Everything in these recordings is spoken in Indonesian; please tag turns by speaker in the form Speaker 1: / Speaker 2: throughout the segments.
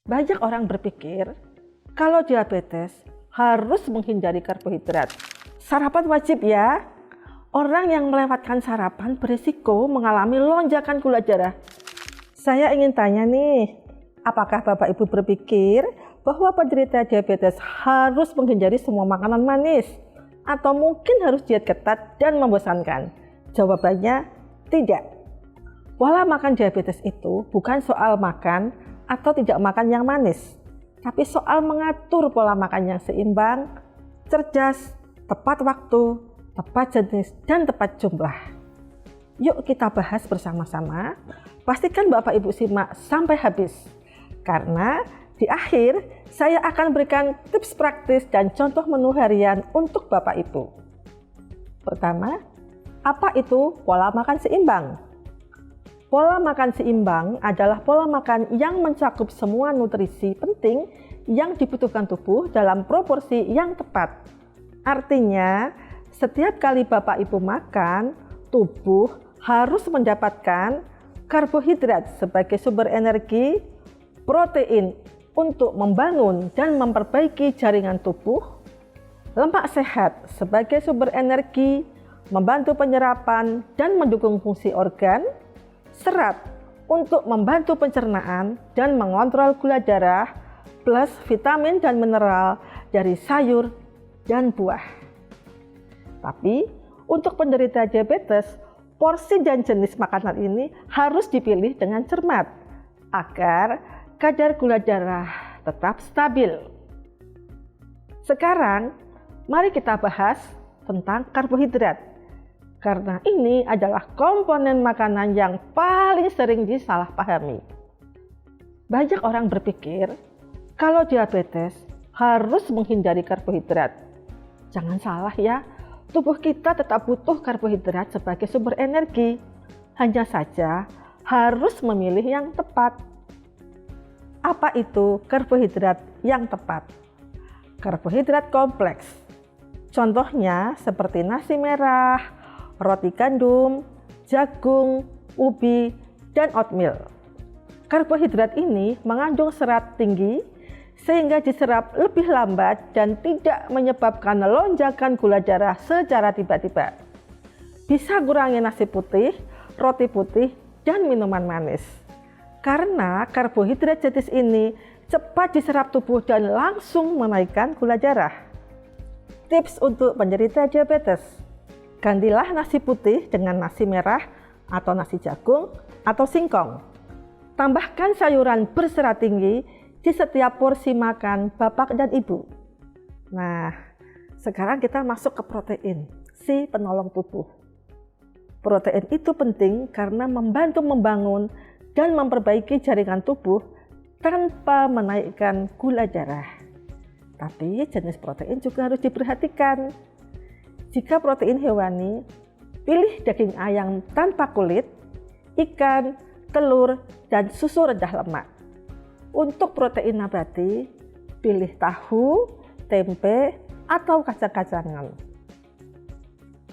Speaker 1: Banyak orang berpikir kalau diabetes harus menghindari karbohidrat. Sarapan wajib ya. Orang yang melewatkan sarapan berisiko mengalami lonjakan gula darah. Saya ingin tanya nih, apakah Bapak Ibu berpikir bahwa penderita diabetes harus menghindari semua makanan manis? Atau mungkin harus diet ketat dan membosankan? Jawabannya tidak. Pola makan diabetes itu bukan soal makan atau tidak makan yang manis, tapi soal mengatur pola makan yang seimbang, cerdas, tepat waktu, tepat jenis, dan tepat jumlah. Yuk kita bahas bersama-sama. Pastikan Bapak Ibu simak sampai habis, karena di akhir saya akan berikan tips praktis dan contoh menu harian untuk Bapak Ibu. Pertama, apa itu pola makan seimbang? Pola makan seimbang adalah pola makan yang mencakup semua nutrisi penting yang dibutuhkan tubuh dalam proporsi yang tepat. Artinya, setiap kali Bapak Ibu makan, tubuh harus mendapatkan karbohidrat sebagai sumber energi, protein untuk membangun dan memperbaiki jaringan tubuh, lemak sehat sebagai sumber energi, membantu penyerapan dan mendukung fungsi organ, serat untuk membantu pencernaan dan mengontrol gula darah, plus vitamin dan mineral dari sayur dan buah. Tapi untuk penderita diabetes, porsi dan jenis makanan ini harus dipilih dengan cermat agar kadar gula darah tetap stabil. Sekarang, mari kita bahas tentang karbohidrat, karena ini adalah komponen makanan yang paling sering disalahpahami. Banyak orang berpikir kalau diabetes harus menghindari karbohidrat. Jangan salah ya, tubuh kita tetap butuh karbohidrat sebagai sumber energi. Hanya saja harus memilih yang tepat. Apa itu karbohidrat yang tepat? Karbohidrat kompleks. Contohnya seperti nasi merah, roti gandum, jagung, ubi, dan oatmeal. Karbohidrat ini mengandung serat tinggi sehingga diserap lebih lambat dan tidak menyebabkan lonjakan gula darah secara tiba-tiba. Bisa kurangi nasi putih, roti putih, dan minuman manis. Karena karbohidrat jenis ini cepat diserap tubuh dan langsung menaikkan gula darah. Tips untuk penderita diabetes: gantilah nasi putih dengan nasi merah atau nasi jagung atau singkong. Tambahkan sayuran berserat tinggi di setiap porsi makan Bapak dan Ibu. Nah, sekarang kita masuk ke protein, si penolong tubuh. Protein itu penting karena membantu membangun dan memperbaiki jaringan tubuh tanpa menaikkan gula darah. Tapi jenis protein juga harus diperhatikan. Jika protein hewani, pilih daging ayam tanpa kulit, ikan, telur, dan susu rendah lemak. Untuk protein nabati, pilih tahu, tempe, atau kacang-kacangan.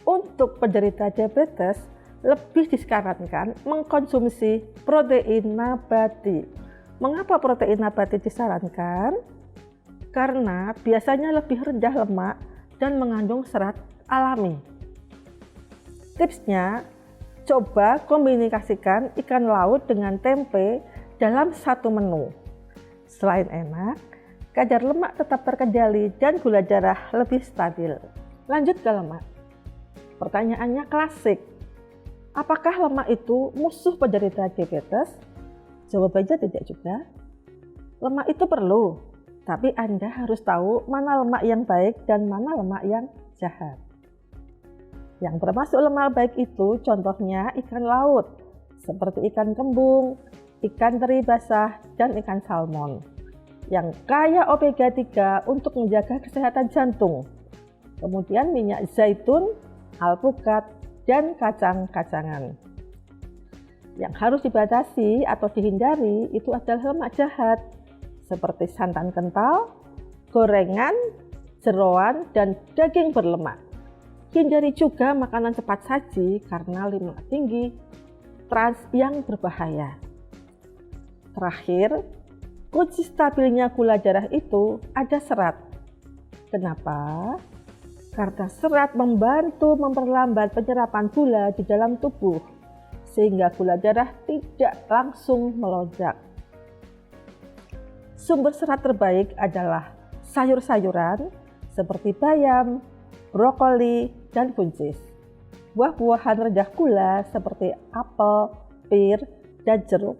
Speaker 1: Untuk penderita diabetes, lebih disarankan mengkonsumsi protein nabati. Mengapa protein nabati disarankan? Karena biasanya lebih rendah lemak dan mengandung serat alami. Tipsnya, coba kombinasikan ikan laut dengan tempe dalam satu menu. Selain enak, kadar lemak tetap terkendali dan gula darah lebih stabil. Lanjut ke lemak. Pertanyaannya klasik. Apakah lemak itu musuh penderita diabetes? Jawabannya tidak juga. Lemak itu perlu, tapi Anda harus tahu mana lemak yang baik dan mana lemak yang jahat. Yang termasuk lemak baik itu contohnya ikan laut, seperti ikan kembung, ikan teri basah, dan ikan salmon yang kaya omega 3 untuk menjaga kesehatan jantung. Kemudian minyak zaitun, alpukat, dan kacang-kacangan. Yang harus dibatasi atau dihindari itu adalah lemak jahat seperti santan kental, gorengan, jeroan, dan daging berlemak. Hindari juga makanan cepat saji karena lemak tinggi, trans yang berbahaya. Terakhir, kunci stabilnya gula darah itu ada serat. Kenapa? Karena serat membantu memperlambat penyerapan gula di dalam tubuh, sehingga gula darah tidak langsung melonjak. Sumber serat terbaik adalah sayur-sayuran seperti bayam, brokoli, dan buncis. Buah-buahan rendah gula seperti apel, pir, dan jeruk.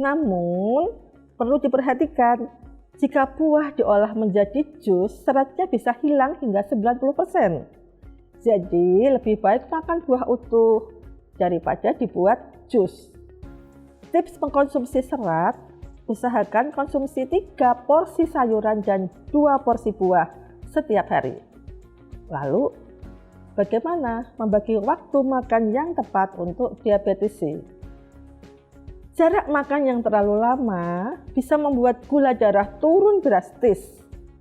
Speaker 1: Namun, perlu diperhatikan, jika buah diolah menjadi jus, seratnya bisa hilang hingga 90%. Jadi, lebih baik makan buah utuh daripada dibuat jus. Tips mengkonsumsi serat, usahakan konsumsi 3 porsi sayuran dan 2 porsi buah setiap hari. Lalu, bagaimana membagi waktu makan yang tepat untuk diabetes C? Jarak makan yang terlalu lama bisa membuat gula darah turun drastis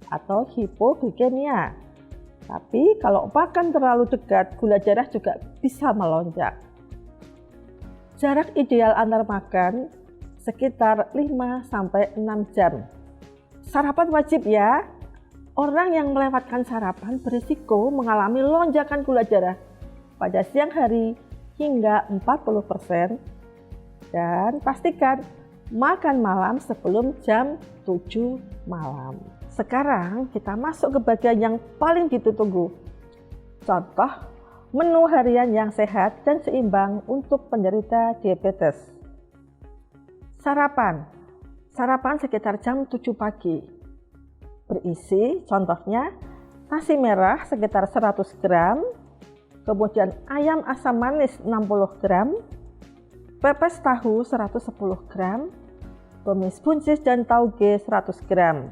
Speaker 1: atau hipoglikemia. Tapi kalau makan terlalu dekat, gula darah juga bisa melonjak. Jarak ideal antar makan sekitar 5-6 jam. Sarapan wajib ya. Orang yang melewatkan sarapan berisiko mengalami lonjakan gula darah pada siang hari hingga 40%. Dan pastikan makan malam sebelum jam 7 malam. Sekarang kita masuk ke bagian yang paling ditunggu. Contoh menu harian yang sehat dan seimbang untuk penderita diabetes. Sarapan sekitar jam 7 pagi. Berisi contohnya nasi merah sekitar 100 gram, kemudian ayam asam manis 60 gram, pepes tahu 110 gram, tumis buncis dan tauge 100 gram.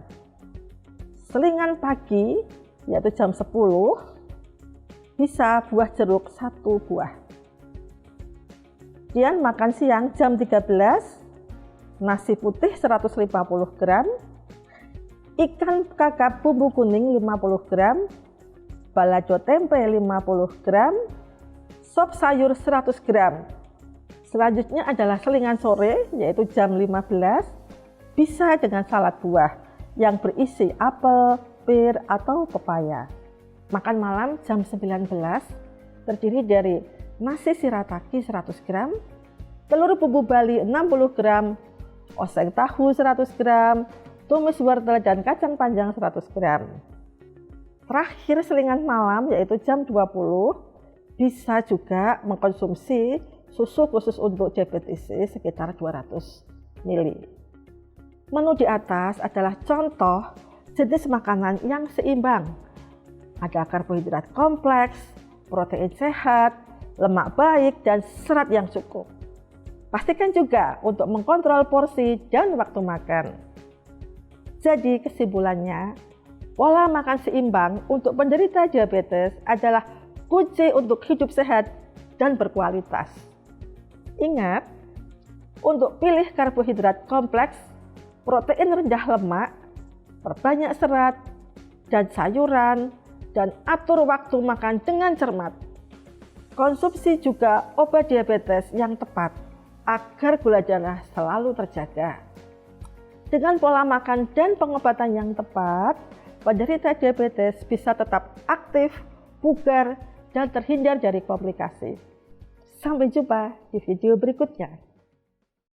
Speaker 1: Selingan pagi, yaitu jam 10, bisa buah jeruk 1 buah. Kemudian makan siang jam 13, nasi putih 150 gram, ikan kakap bumbu kuning 50 gram, balado tempe 50 gram, sop sayur 100 gram. Selanjutnya adalah selingan sore, yaitu jam 15, bisa dengan salad buah yang berisi apel, pir, atau pepaya. Makan malam jam 19, terdiri dari nasi shirataki 100 gram, telur bumbu Bali 60 gram, oseng tahu 100 gram, tumis wortel dan kacang panjang 100 gram. Terakhir selingan malam, yaitu jam 20, bisa juga mengkonsumsi susu khusus untuk diabetes C sekitar 200 ml. Menu di atas adalah contoh jenis makanan yang seimbang. Ada karbohidrat kompleks, protein sehat, lemak baik, dan serat yang cukup. Pastikan juga untuk mengontrol porsi dan waktu makan. Jadi kesimpulannya, pola makan seimbang untuk penderita diabetes adalah kunci untuk hidup sehat dan berkualitas. Ingat, untuk pilih karbohidrat kompleks, protein rendah lemak, perbanyak serat, dan sayuran, dan atur waktu makan dengan cermat. Konsumsi juga obat diabetes yang tepat agar gula darah selalu terjaga. Dengan pola makan dan pengobatan yang tepat, penderita diabetes bisa tetap aktif, bugar, dan terhindar dari komplikasi. Sampai jumpa di video berikutnya.